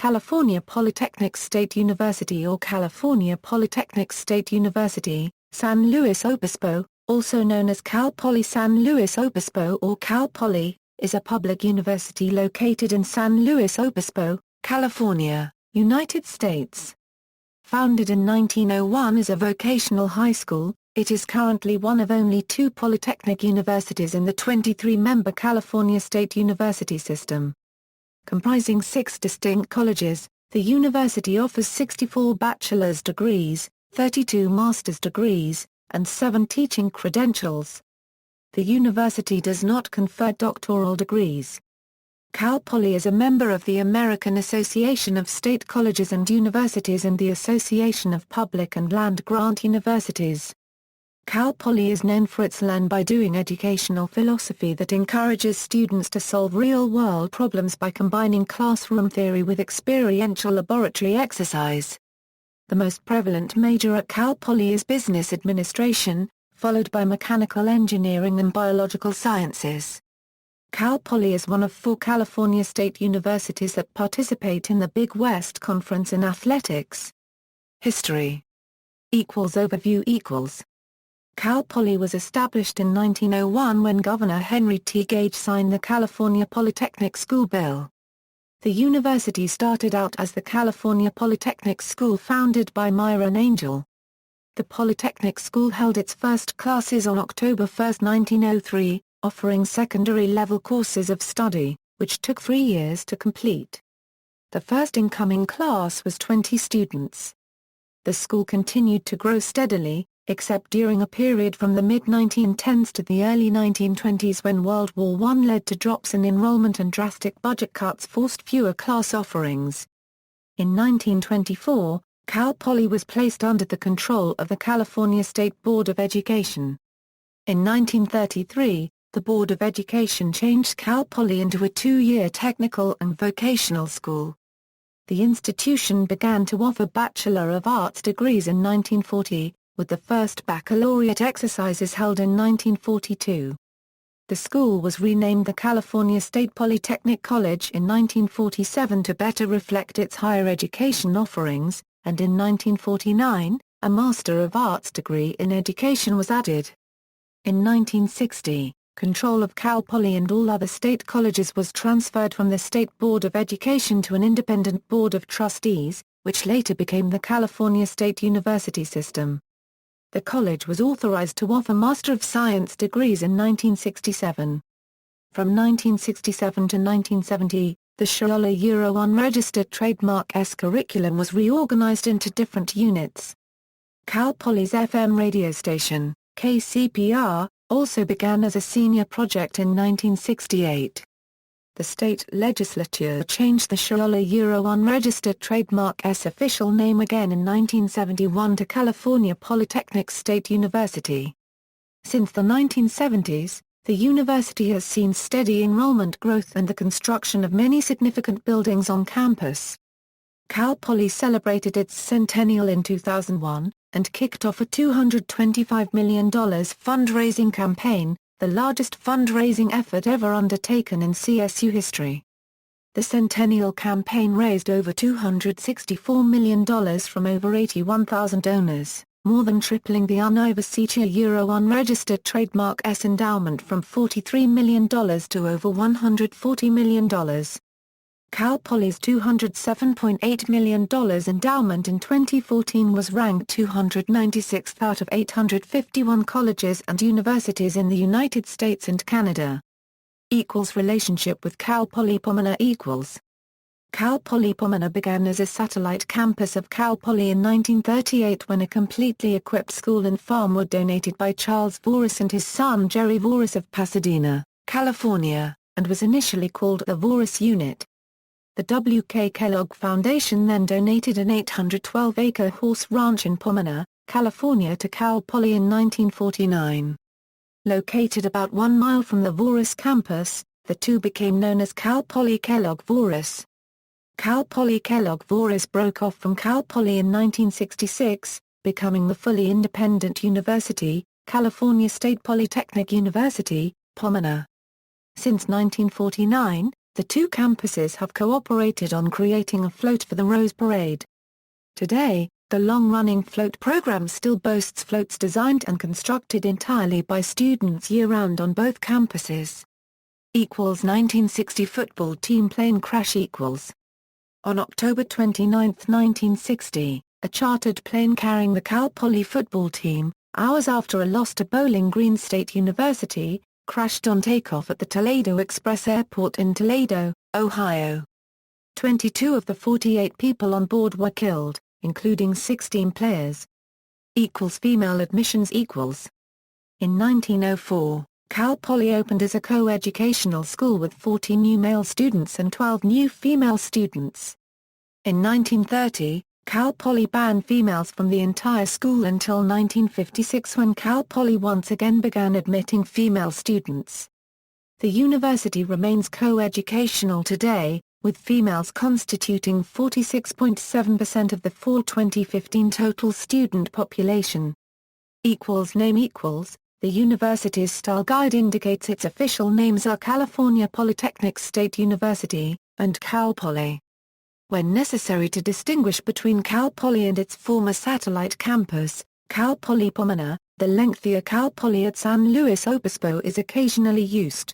California Polytechnic State University or California Polytechnic State University, San Luis Obispo, also known as Cal Poly San Luis Obispo or Cal Poly, is a public university located in San Luis Obispo, California, United States. Founded in 1901 as a vocational high school, it is currently one of only two polytechnic universities in the 23-member California State University system. Comprising 6 distinct colleges, the university offers 64 bachelor's degrees, 32 master's degrees, and 7 teaching credentials. The university does not confer doctoral degrees. Cal Poly is a member of the American Association of State Colleges and Universities and the Association of Public and Land-Grant Universities. Cal Poly is known for its learn-by-doing educational philosophy that encourages students to solve real-world problems by combining classroom theory with experiential laboratory exercise. The most prevalent major at Cal Poly is business administration, followed by mechanical engineering and biological sciences. Cal Poly is one of 4 California state universities that participate in the Big West Conference in athletics. History Overview Cal Poly was established in 1901 when Governor Henry T. Gage signed the California Polytechnic School Bill. The university started out as the California Polytechnic School founded by Myron Angel. The Polytechnic School held its first classes on October 1, 1903, offering secondary-level courses of study, which took 3 years to complete. The first incoming class was 20 students. The school continued to grow steadily, except during a period from the mid-1910s to the early 1920s when World War I led to drops in enrollment and drastic budget cuts forced fewer class offerings. In 1924, Cal Poly was placed under the control of the California State Board of Education. In 1933, the Board of Education changed Cal Poly into a 2-year technical and vocational school. The institution began to offer Bachelor of Arts degrees in 1940, with the first baccalaureate exercises held in 1942. The school was renamed the California State Polytechnic College in 1947 to better reflect its higher education offerings, and in 1949, a Master of Arts degree in education was added. In 1960, control of Cal Poly and all other state colleges was transferred from the State Board of Education to an independent Board of Trustees, which later became the California State University System. The college was authorized to offer Master of Science degrees in 1967. From 1967 to 1970, the Cerro unregistered trademark S curriculum was reorganized into different units. Cal Poly's FM radio station, KCPR, also began as a senior project in 1968. The state legislature changed the Cerro unregistered trademark S official name again in 1971 to California Polytechnic State University. Since the 1970s, the university has seen steady enrollment growth and the construction of many significant buildings on campus. Cal Poly celebrated its centennial in 2001, and kicked off a $225 million fundraising campaign, the largest fundraising effort ever undertaken in CSU history. The Centennial Campaign raised over $264 million from over 81,000 donors, more than tripling the unoverseas Euro unregistered trademark S endowment from $43 million to over $140 million. Cal Poly's $207.8 million endowment in 2014 was ranked 296th out of 851 colleges and universities in the United States and Canada. Relationship with Cal Poly Pomona Cal Poly Pomona began as a satellite campus of Cal Poly in 1938 when a completely equipped school and farm were donated by Charles Voris and his son Jerry Voris of Pasadena, California, and was initially called the Voris Unit. The W.K. Kellogg Foundation then donated an 812-acre horse ranch in Pomona, California to Cal Poly in 1949. Located about 1 mile from the Voris campus, the two became known as Cal Poly Kellogg Voris. Cal Poly Kellogg Voris broke off from Cal Poly in 1966, becoming the fully independent university, California State Polytechnic University, Pomona. Since 1949, The two campuses have cooperated on creating a float for the Rose Parade. Today, the long-running float program still boasts floats designed and constructed entirely by students year-round on both campuses. 1960 football team plane crash. On October 29, 1960, a chartered plane carrying the Cal Poly football team, hours after a loss to Bowling Green State University, crashed on takeoff at the Toledo Express Airport in Toledo, Ohio. 22 of the 48 people on board were killed, including 16 players. Female admissions. In 1904, Cal Poly opened as a co-educational school with 40 new male students and 12 new female students. In 1930, Cal Poly banned females from the entire school until 1956 when Cal Poly once again began admitting female students. The university remains co-educational today, with females constituting 46.7% of the fall 2015 total student population. Name. The university's style guide indicates its official names are California Polytechnic State University, and Cal Poly. When necessary to distinguish between Cal Poly and its former satellite campus, Cal Poly Pomona, the lengthier Cal Poly at San Luis Obispo is occasionally used.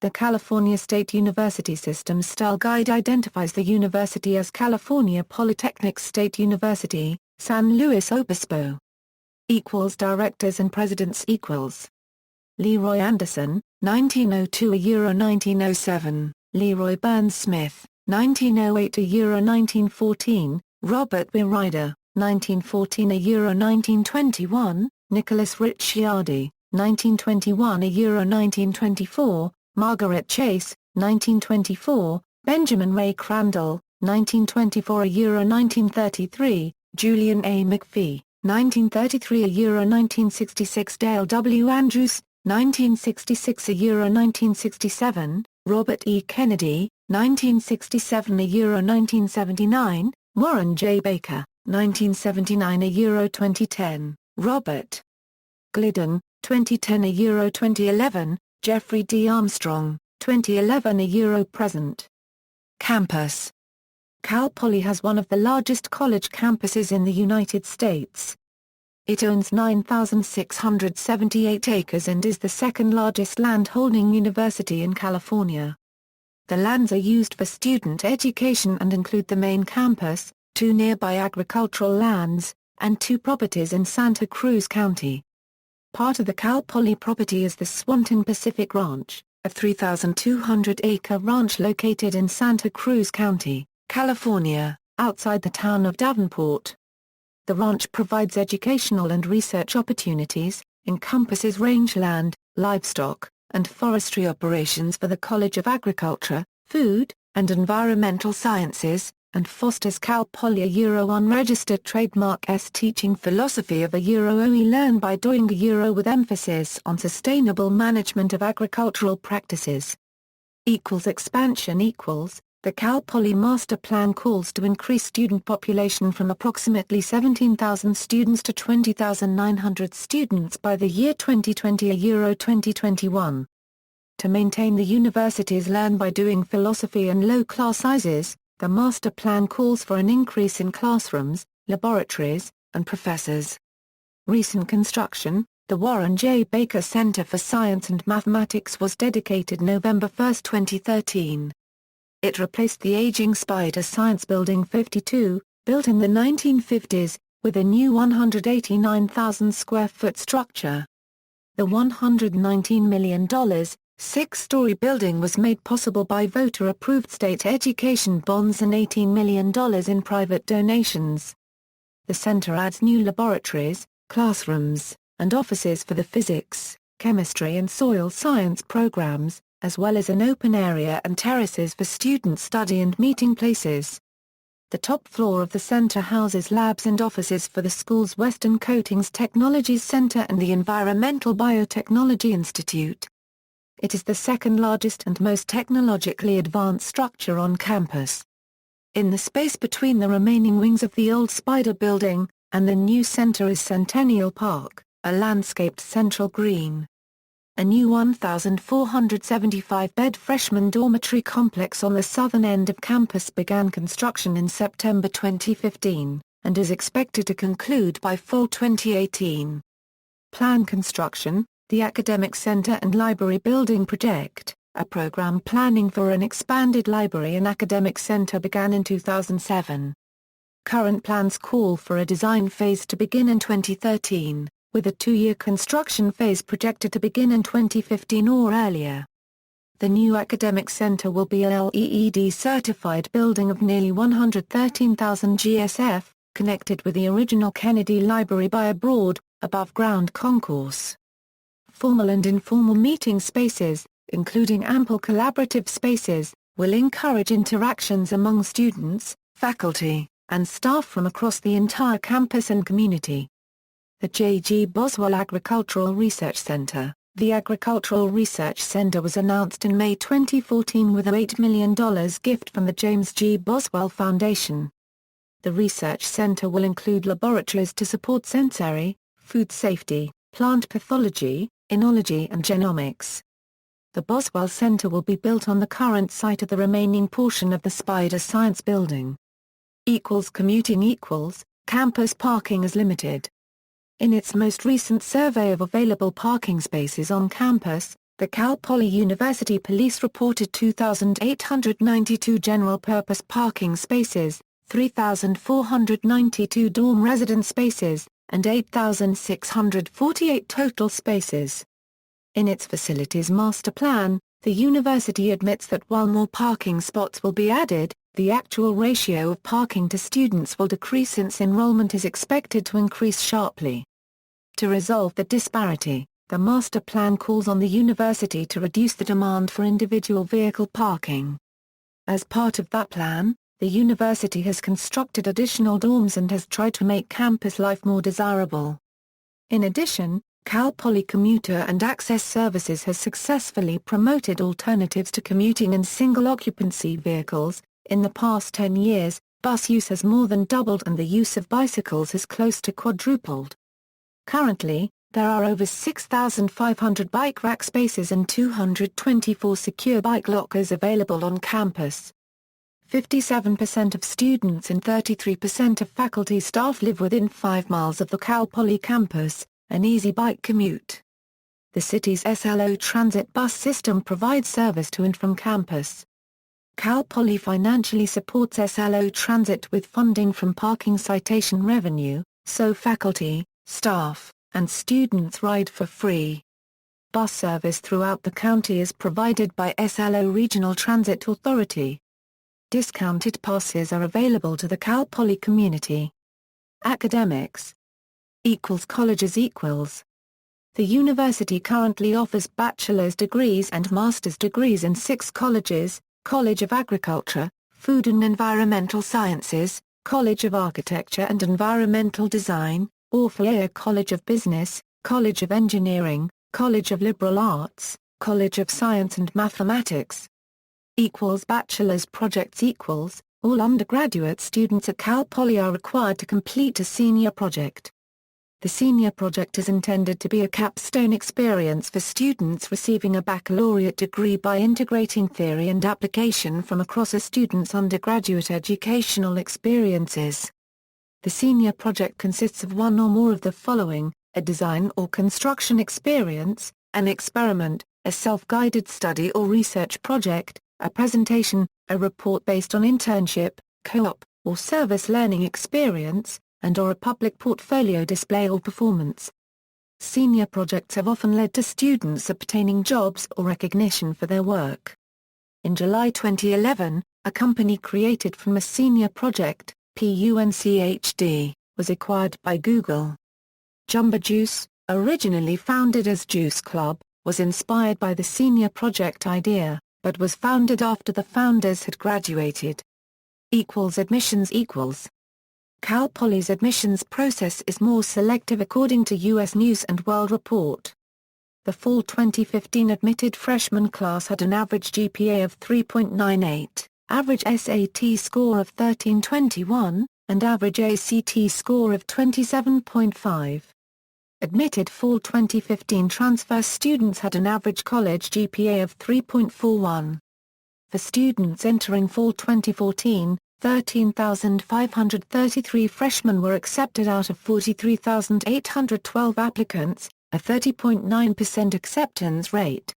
The California State University System Style Guide identifies the university as California Polytechnic State University, San Luis Obispo. Directors and presidents. Leroy Anderson, 1902–1907, Leroy Burns Smith, 1908–1914, Robert B. Ryder, 1914–1921, Nicholas Ricciardi, 1921–1924, Margaret Chase, 1924, Benjamin Ray Crandall, 1924–1933, Julian A. McPhee, 1933–1966, Dale W. Andrews, 1966–1967, Robert E. Kennedy, 1967–1979, Warren J. Baker, 1979–2010, Robert Glidden, 2010–2011, Jeffrey D. Armstrong, 2011–present. Campus. Cal Poly has one of the largest college campuses in the United States. It owns 9,678 acres and is the second largest land-holding university in California. The lands are used for student education and include the main campus, 2 nearby agricultural lands, and 2 properties in Santa Cruz County. Part of the Cal Poly property is the Swanton Pacific Ranch, a 3,200-acre ranch located in Santa Cruz County, California, outside the town of Davenport. The ranch provides educational and research opportunities, encompasses rangeland, livestock, and forestry operations for the College of Agriculture, Food, and Environmental Sciences, and fosters Cal Poly unregistered trademark teaching philosophy of we learn by doing with emphasis on sustainable management of agricultural practices. Expansion. The Cal Poly Master Plan calls to increase student population from approximately 17,000 students to 20,900 students by the year 2020–2021. To maintain the university's learn by doing philosophy and low class sizes, the master plan calls for an increase in classrooms, laboratories, and professors. Recent construction. The Warren J. Baker Center for Science and Mathematics was dedicated November 1, 2013. It replaced the aging Spider Science Building 52, built in the 1950s, with a new 189,000-square-foot structure. The $119 million, 6-story building was made possible by voter-approved state education bonds and $18 million in private donations. The center adds new laboratories, classrooms, and offices for the physics, chemistry and soil science programs, as well as an open area and terraces for student study and meeting places. The top floor of the center houses labs and offices for the school's Western Coatings Technologies Center and the Environmental Biotechnology Institute. It is the second largest and most technologically advanced structure on campus. In the space between the remaining wings of the old Spider Building and the new center is Centennial Park, a landscaped central green. a new 1,475-bed freshman dormitory complex on the southern end of campus began construction in September 2015, and is expected to conclude by fall 2018. Planned construction, the Academic Center and Library Building Project, a program planning for an expanded library and academic center, began in 2007. Current plans call for a design phase to begin in 2013, with a 2-year construction phase projected to begin in 2015 or earlier. The new academic center will be a LEED-certified building of nearly 113,000 GSF, connected with the original Kennedy Library by a broad, above-ground concourse. Formal and informal meeting spaces, including ample collaborative spaces, will encourage interactions among students, faculty, and staff from across the entire campus and community. The J.G. Boswell Agricultural Research Center. The Agricultural Research Center was announced in May 2014 with a $8 million gift from the James G. Boswell Foundation. The research center will include laboratories to support sensory, food safety, plant pathology, enology and genomics. The Boswell Center will be built on the current site of the remaining portion of the Spider Science Building. Commuting campus parking is limited. In its most recent survey of available parking spaces on campus, the Cal Poly University Police reported 2,892 general-purpose parking spaces, 3,492 dorm resident spaces, and 8,648 total spaces. In its facilities master plan, the university admits that while more parking spots will be added, the actual ratio of parking to students will decrease since enrollment is expected to increase sharply. To resolve the disparity, the master plan calls on the university to reduce the demand for individual vehicle parking. As part of that plan, the university has constructed additional dorms and has tried to make campus life more desirable. In addition, Cal Poly Commuter and Access Services has successfully promoted alternatives to commuting in single-occupancy vehicles. In the past 10 years, bus use has more than doubled and the use of bicycles has close to quadrupled. Currently, there are over 6,500 bike rack spaces and 224 secure bike lockers available on campus. 57% of students and 33% of faculty staff live within 5 miles of the Cal Poly campus, an easy bike commute. The city's SLO transit bus system provides service to and from campus. Cal Poly financially supports SLO transit with funding from parking citation revenue, so faculty, staff, and students ride for free. Bus service throughout the county is provided by SLO Regional Transit Authority. Discounted passes are available to the Cal Poly community. Academics. Colleges. The university currently offers bachelor's degrees and master's degrees in 6 colleges: College of Agriculture, Food and Environmental Sciences, College of Architecture and Environmental Design, Orfeo College of Business, College of Engineering, College of Liberal Arts, College of Science and Mathematics. Bachelor's projects. All undergraduate students at Cal Poly are required to complete a senior project. The senior project is intended to be a capstone experience for students receiving a baccalaureate degree by integrating theory and application from across a student's undergraduate educational experiences. The senior project consists of one or more of the following: a design or construction experience, an experiment, a self-guided study or research project, a presentation, a report based on internship, co-op, or service learning experience, and/or a public portfolio display or performance. Senior projects have often led to students obtaining jobs or recognition for their work. In July 2011, a company created from a senior project, PUNCHD, was acquired by Google. Jumbo Juice, originally founded as Juice Club, was inspired by the senior project idea, but was founded after the founders had graduated. Admissions. Cal Poly's admissions process is more selective according to U.S. News & World Report. The fall 2015 admitted freshman class had an average GPA of 3.98, average SAT score of 1321, and average ACT score of 27.5. Admitted fall 2015 transfer students had an average college GPA of 3.41. For students entering fall 2014, 13,533 freshmen were accepted out of 43,812 applicants, a 30.9% acceptance rate.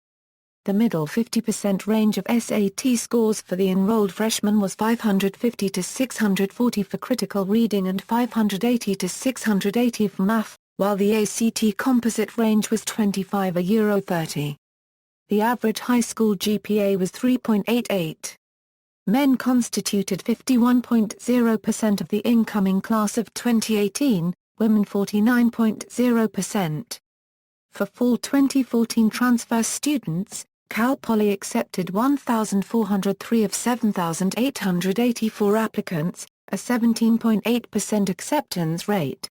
The middle 50% range of SAT scores for the enrolled freshmen was 550 to 640 for critical reading and 580 to 680 for math, while the ACT composite range was 25 to €30. The average high school GPA was 3.88. Men constituted 51.0% of the incoming class of 2018, women 49.0%. For fall 2014 transfer students, Cal Poly accepted 1,403 of 7,884 applicants, a 17.8% acceptance rate.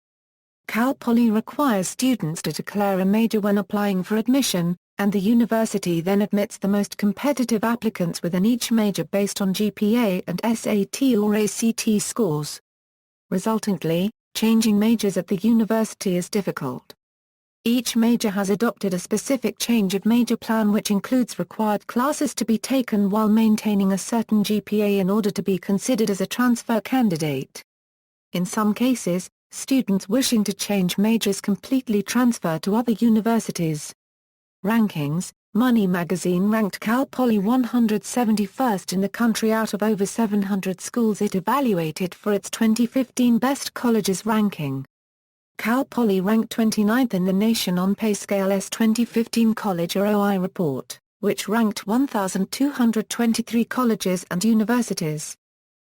Cal Poly requires students to declare a major when applying for admission, and the university then admits the most competitive applicants within each major based on GPA and SAT or ACT scores. Resultantly, changing majors at the university is difficult. Each major has adopted a specific change of major plan which includes required classes to be taken while maintaining a certain GPA in order to be considered as a transfer candidate. In some cases, students wishing to change majors completely transfer to other universities. Rankings: Money magazine ranked Cal Poly 171st in the country out of over 700 schools it evaluated for its 2015 Best Colleges ranking. Cal Poly ranked 29th in the nation on PayScale's 2015 College ROI report, which ranked 1,223 colleges and universities.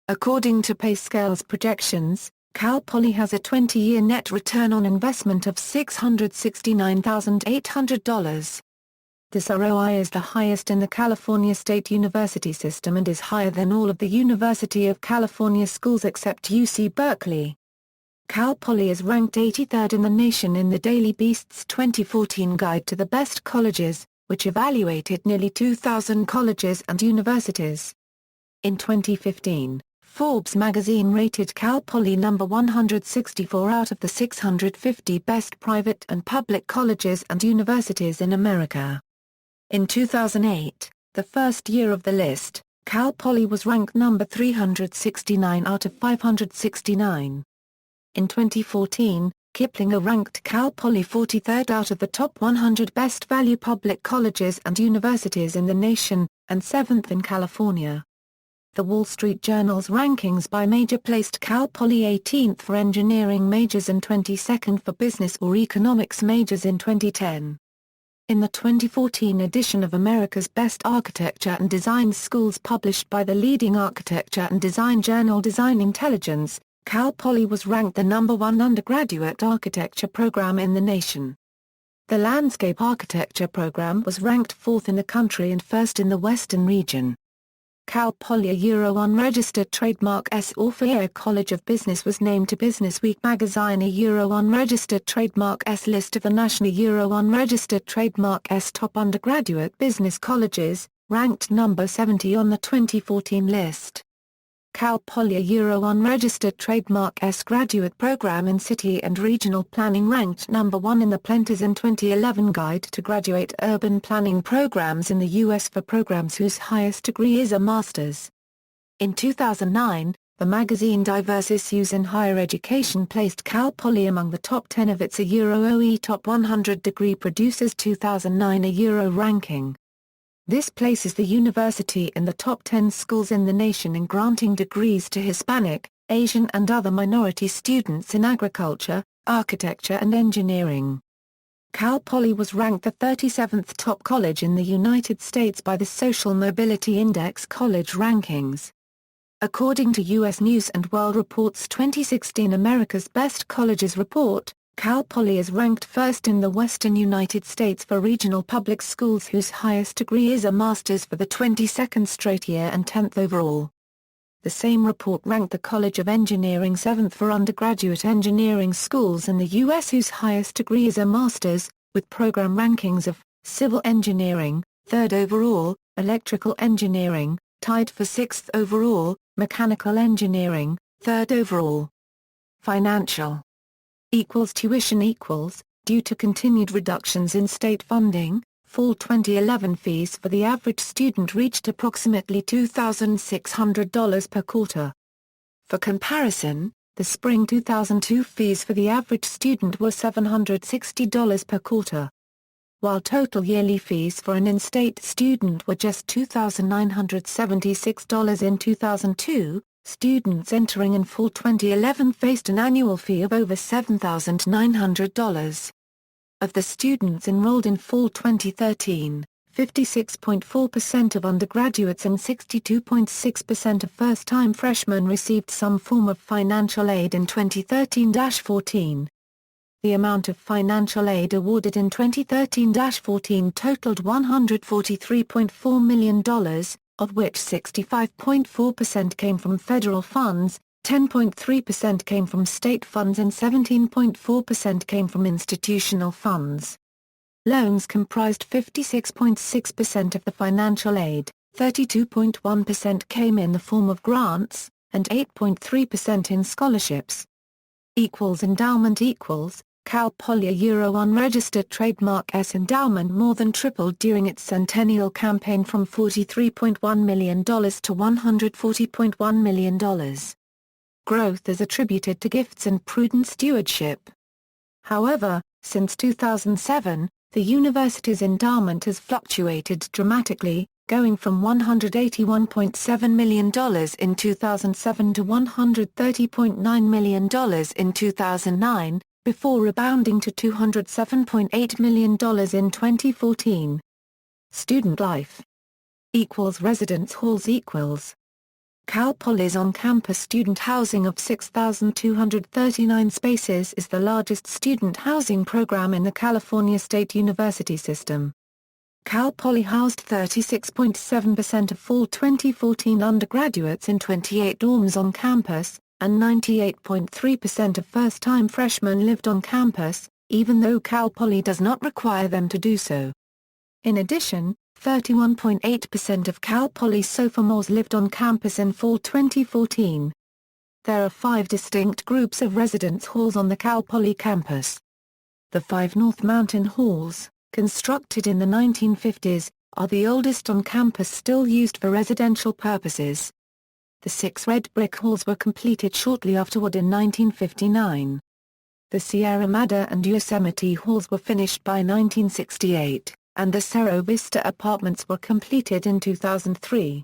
According to PayScale's projections, Cal Poly has a 20-year net return on investment of $669,800. This ROI is the highest in the California State University system and is higher than all of the University of California schools except UC Berkeley. Cal Poly is ranked 83rd in the nation in the Daily Beast's 2014 Guide to the Best Colleges, which evaluated nearly 2,000 colleges and universities. In 2015, Forbes magazine rated Cal Poly number 164 out of the 650 best private and public colleges and universities in America. In 2008, the first year of the list, Cal Poly was ranked number 369 out of 569. In 2014, Kiplinger ranked Cal Poly 43rd out of the top 100 best value public colleges and universities in the nation, and 7th in California. The Wall Street Journal's rankings by major placed Cal Poly 18th for engineering majors and 22nd for business or economics majors in 2010. In the 2014 edition of America's Best Architecture and Design Schools published by the leading architecture and design journal Design Intelligence, Cal Poly was ranked the number 1 undergraduate architecture program in the nation. The landscape architecture program was ranked 4th in the country and 1st in the Western region. Cal Poly a Euro unregistered trademark S Orfeo College of Business was named to Businessweek magazine a Euro unregistered trademark S list of the national Euro unregistered trademark S top undergraduate business colleges, ranked number 70 on the 2014 list. Cal Poly a Euro unregistered trademark S graduate program in city and regional planning ranked number 1 in the Plentizen 2011 Guide to Graduate Urban Planning Programs in the U.S. for programs whose highest degree is a master's. In 2009, the magazine Diverse Issues in Higher Education placed Cal Poly among the top 10 of its OE Top 100 Degree Producers 2009 Euro ranking. This places the university in the top 10 schools in the nation in granting degrees to Hispanic, Asian and other minority students in agriculture, architecture and engineering. Cal Poly was ranked the 37th top college in the United States by the Social Mobility Index College Rankings. According to U.S. News & World Report's 2016 America's Best Colleges report, Cal Poly is ranked first in the western United States for regional public schools whose highest degree is a master's for the 22nd straight year and 10th overall. The same report ranked the College of Engineering 7th for undergraduate engineering schools in the U.S. whose highest degree is a master's, with program rankings of civil engineering, 3rd overall, electrical engineering, tied for 6th overall, mechanical engineering, 3rd overall. Financial tuition Due to continued reductions in state funding, fall 2011 fees for the average student reached approximately $2,600 per quarter. For comparison, the spring 2002 fees for the average student were $760 per quarter. While total yearly fees for an in-state student were just $2,976 in 2002, students entering in fall 2011 faced an annual fee of over $7,900. Of the students enrolled in fall 2013, 56.4% of undergraduates and 62.6% of first-time freshmen received some form of financial aid in 2013-14. The amount of financial aid awarded in 2013-14 totaled $143.4 million, of which 65.4% came from federal funds, 10.3% came from state funds and 17.4% came from institutional funds. Loans comprised 56.6% of the financial aid, 32.1% came in the form of grants, and 8.3% in scholarships. Endowment equals, Cal Poly unregistered trademark S endowment more than tripled during its Centennial Campaign from $43.1 million to $140.1 million. Growth is attributed to gifts and prudent stewardship. However, since 2007, the university's endowment has fluctuated dramatically, going from $181.7 million in 2007 to $130.9 million in 2009, before rebounding to $207.8 million in 2014. Student life residence halls Cal Poly's on-campus student housing of 6,239 spaces is the largest student housing program in the California State University system. Cal Poly housed 36.7% of fall 2014 undergraduates in 28 dorms on campus, and 98.3% of first-time freshmen lived on campus, even though Cal Poly does not require them to do so. In addition, 31.8% of Cal Poly sophomores lived on campus in fall 2014. There are 5 distinct groups of residence halls on the Cal Poly campus. The 5 North Mountain Halls, constructed in the 1950s, are the oldest on campus still used for residential purposes. The 6 Red Brick Halls were completed shortly afterward in 1959. The Sierra Madre and Yosemite Halls were finished by 1968. And the Cerro Vista apartments were completed in 2003.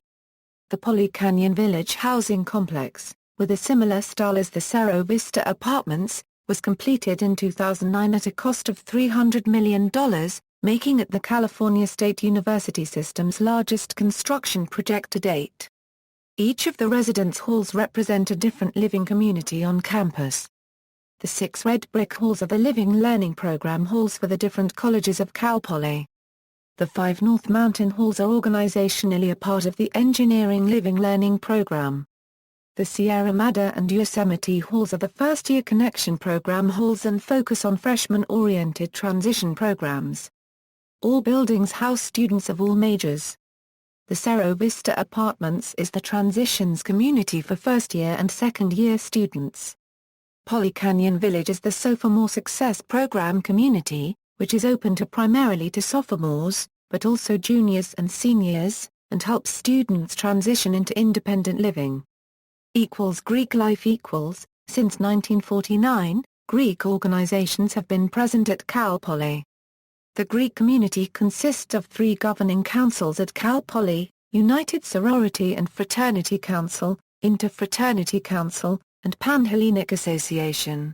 The Poly Canyon Village housing complex, with a similar style as the Cerro Vista apartments, was completed in 2009 at a cost of $300 million, making it the California State University system's largest construction project to date. Each of the residence halls represent a different living community on campus. The 6 Red Brick Halls are the Living Learning Program halls for the different colleges of Cal Poly. The 5 North Mountain Halls are organizationally a part of the Engineering Living Learning Program. The Sierra Madre and Yosemite Halls are the first-year Connection Program halls and focus on freshman-oriented transition programs. All buildings house students of all majors. The Cerro Vista Apartments is the transitions community for first-year and second-year students. Poly Canyon Village is the Sophomore Success Program community, which is open primarily to sophomores, but also juniors and seniors, and helps students transition into independent living. Greek life since 1949, Greek organizations have been present at Cal Poly. The Greek community consists of 3 governing councils at Cal Poly: United Sorority and Fraternity Council, Interfraternity Council, and Pan-Hellenic Association.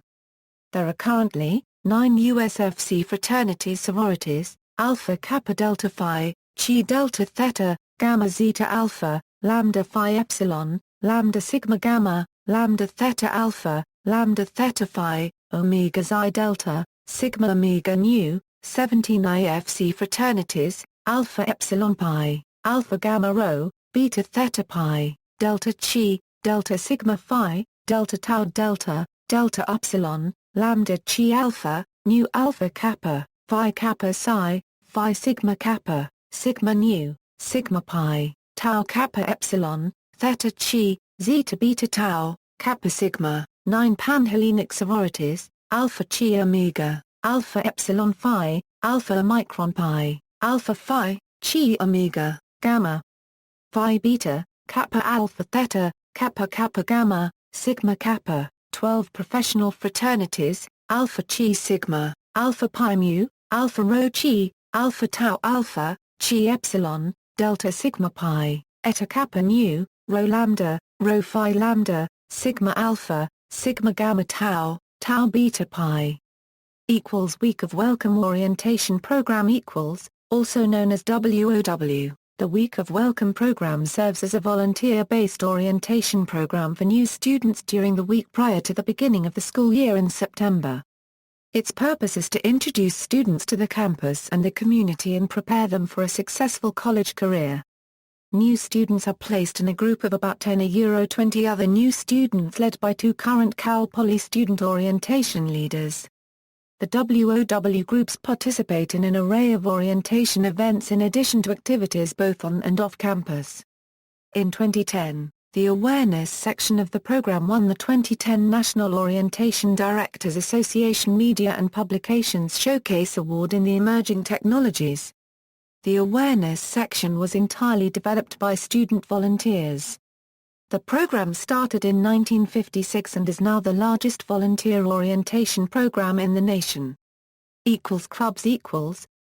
There are currently 9 USFC fraternities sororities: Alpha Kappa Delta Phi, Chi Delta Theta, Gamma Zeta Alpha, Lambda Phi Epsilon, Lambda Sigma Gamma, Lambda Theta Alpha, Lambda Theta Phi, Omega Xi Delta, Sigma Omega Nu, 17 IFC fraternities: Alpha Epsilon Pi, Alpha Gamma Rho, Beta Theta Pi, Delta Chi, Delta Sigma Phi, Delta Tau Delta, Delta Upsilon, Lambda Chi Alpha, Nu Alpha Kappa, Phi Kappa Psi, Phi Sigma Kappa, Sigma Nu, Sigma Pi, Tau Kappa Epsilon, Theta Chi, Zeta Beta Tau, Kappa Sigma, 9 Pan-Hellenic sororities: Alpha Chi Omega, Alpha Epsilon Phi, Alpha Omicron Pi, Alpha Phi, Chi Omega, Gamma Phi Beta, Kappa Alpha Theta, Kappa Kappa Gamma, Sigma Kappa, 12 professional fraternities, Alpha Chi Sigma, Alpha Pi Mu, Alpha Rho Chi, Alpha Tau Alpha, Chi Epsilon, Delta Sigma Pi, Eta Kappa Nu, Rho Lambda, Rho Phi Lambda, Sigma Alpha, Sigma Gamma Tau, Tau Beta Pi. Week of Welcome Orientation Program also known as WOW. The Week of Welcome program serves as a volunteer-based orientation program for new students during the week prior to the beginning of the school year in September. Its purpose is to introduce students to the campus and the community and prepare them for a successful college career. New students are placed in a group of about 10–20 other new students led by 2 current Cal Poly student orientation leaders. The WOW groups participate in an array of orientation events in addition to activities both on and off campus. In 2010, the Awareness section of the program won the 2010 National Orientation Directors Association Media and Publications Showcase Award in the Emerging Technologies. The Awareness section was entirely developed by student volunteers. The program started in 1956 and is now the largest volunteer orientation program in the nation. Clubs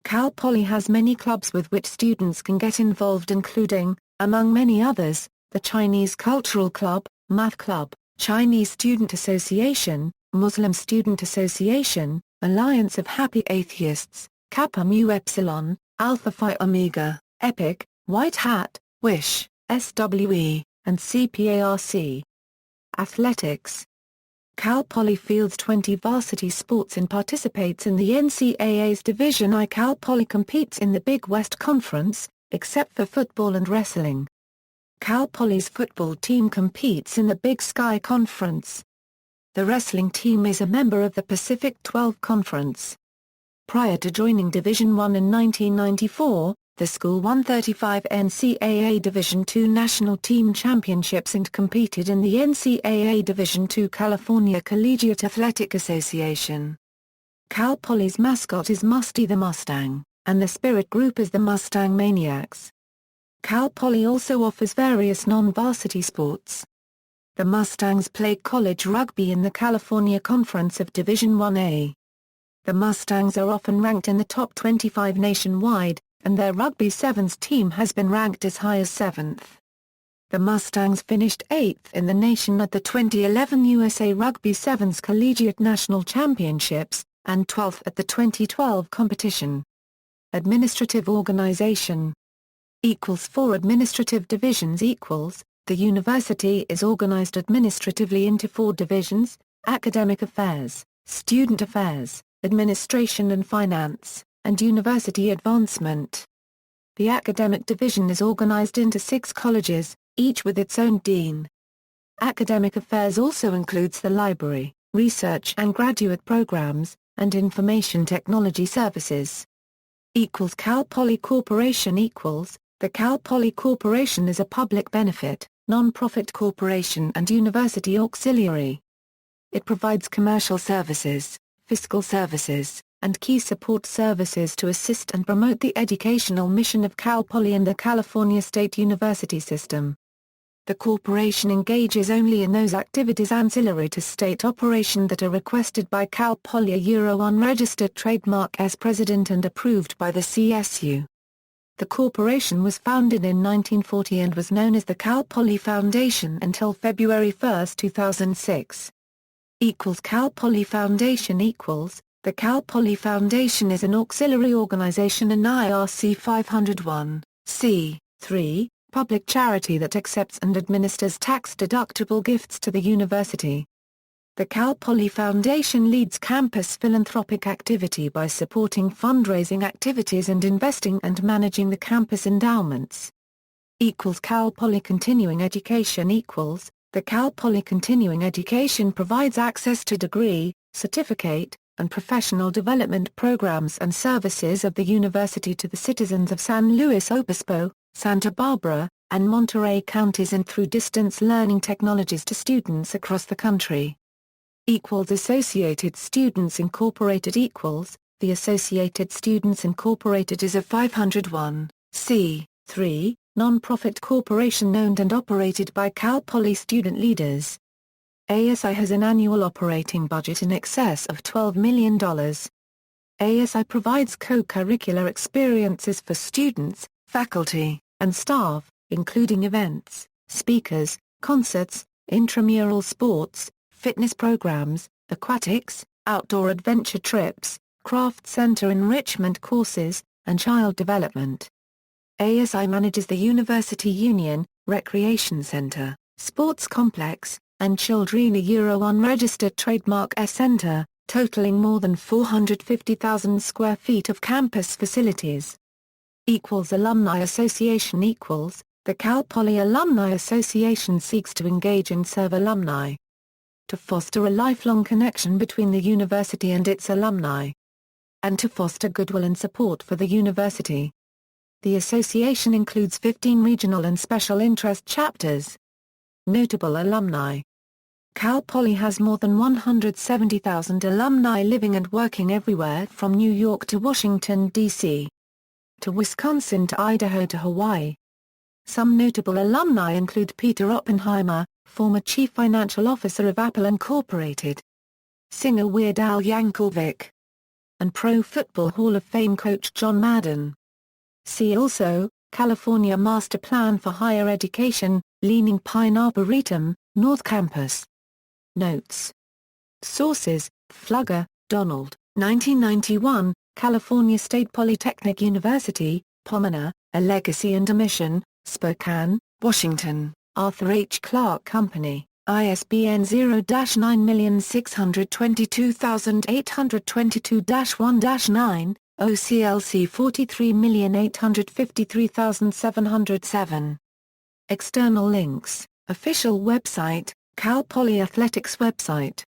Cal Poly has many clubs with which students can get involved including, among many others, the Chinese Cultural Club, Math Club, Chinese Student Association, Muslim Student Association, Alliance of Happy Atheists, Kappa Mu Epsilon, Alpha Phi Omega, EPIC, White Hat, WISH, SWE, and CPARC. Athletics. Cal Poly fields 20 varsity sports and participates in the NCAA's Division I. Cal Poly competes in the Big West Conference, except for football and wrestling. Cal Poly's football team competes in the Big Sky Conference. The wrestling team is a member of the Pacific 12 Conference. Prior to joining Division I in 1994, the school won 35 NCAA Division II National Team Championships and competed in the NCAA Division II California Collegiate Athletic Association. Cal Poly's mascot is Musty the Mustang, and the spirit group is the Mustang Maniacs. Cal Poly also offers various non-varsity sports. The Mustangs play college rugby in the California Conference of Division I-A. The Mustangs are often ranked in the top 25 nationwide, and their Rugby Sevens team has been ranked as high as 7th. The Mustangs finished 8th in the nation at the 2011 USA Rugby Sevens Collegiate National Championships, and 12th at the 2012 competition. Administrative organization. 4 administrative divisions. The university is organized administratively into 4 divisions: academic affairs, student affairs, administration and finance, and university advancement. The academic division is organized into 6 colleges, each with its own dean. Academic affairs also includes the library, research and graduate programs, and information technology services. Cal Poly Corporation. The Cal Poly Corporation is a public benefit, non-profit corporation and university auxiliary. It provides commercial services, fiscal services, and key support services to assist and promote the educational mission of Cal Poly and the California State University system. The corporation engages only in those activities ancillary to state operation that are requested by Cal Poly, a unregistered trademark as president and approved by the CSU. The corporation was founded in 1940 and was known as the Cal Poly Foundation until February 1, 2006. Cal Poly Foundation. The Cal Poly Foundation is an auxiliary organization and IRC 501(c)(3) public charity that accepts and administers tax-deductible gifts to the university. The Cal Poly Foundation leads campus philanthropic activity by supporting fundraising activities and investing and managing the campus endowments. Cal Poly Continuing Education. The Cal Poly Continuing Education provides access to degree, certificate, and professional development programs and services of the university to the citizens of San Luis Obispo, Santa Barbara, and Monterey counties and through distance learning technologies to students across the country. Associated Students Incorporated the Associated Students Incorporated is a 501(c)(3) non-profit corporation owned and operated by Cal Poly student leaders. ASI has an annual operating budget in excess of $12 million. ASI provides co-curricular experiences for students, faculty, and staff, including events, speakers, concerts, intramural sports, fitness programs, aquatics, outdoor adventure trips, craft center enrichment courses, and child development. ASI manages the University Union, Recreation Center, Sports Complex, and Childrena unregistered trademark center, totaling more than 450,000 square feet of campus facilities. Alumni Association the Cal Poly Alumni Association seeks to engage and serve alumni, to foster a lifelong connection between the university and its alumni, and to foster goodwill and support for the university. The association includes 15 regional and special interest chapters. Notable alumni. Cal Poly has more than 170,000 alumni living and working everywhere from New York to Washington, D.C., to Wisconsin to Idaho to Hawaii. Some notable alumni include Peter Oppenheimer, former Chief Financial Officer of Apple Incorporated, singer Weird Al Yankovic, and Pro Football Hall of Fame coach John Madden. See also, California Master Plan for Higher Education, Leaning Pine Arboretum, North Campus. Notes. Sources: Flugger, Donald, 1991, California State Polytechnic University, Pomona, A Legacy and a Mission, Spokane, Washington, Arthur H. Clarke Company, ISBN 0-9622822-1-9, OCLC 43853707. External links, official website, Cal Poly Athletics website.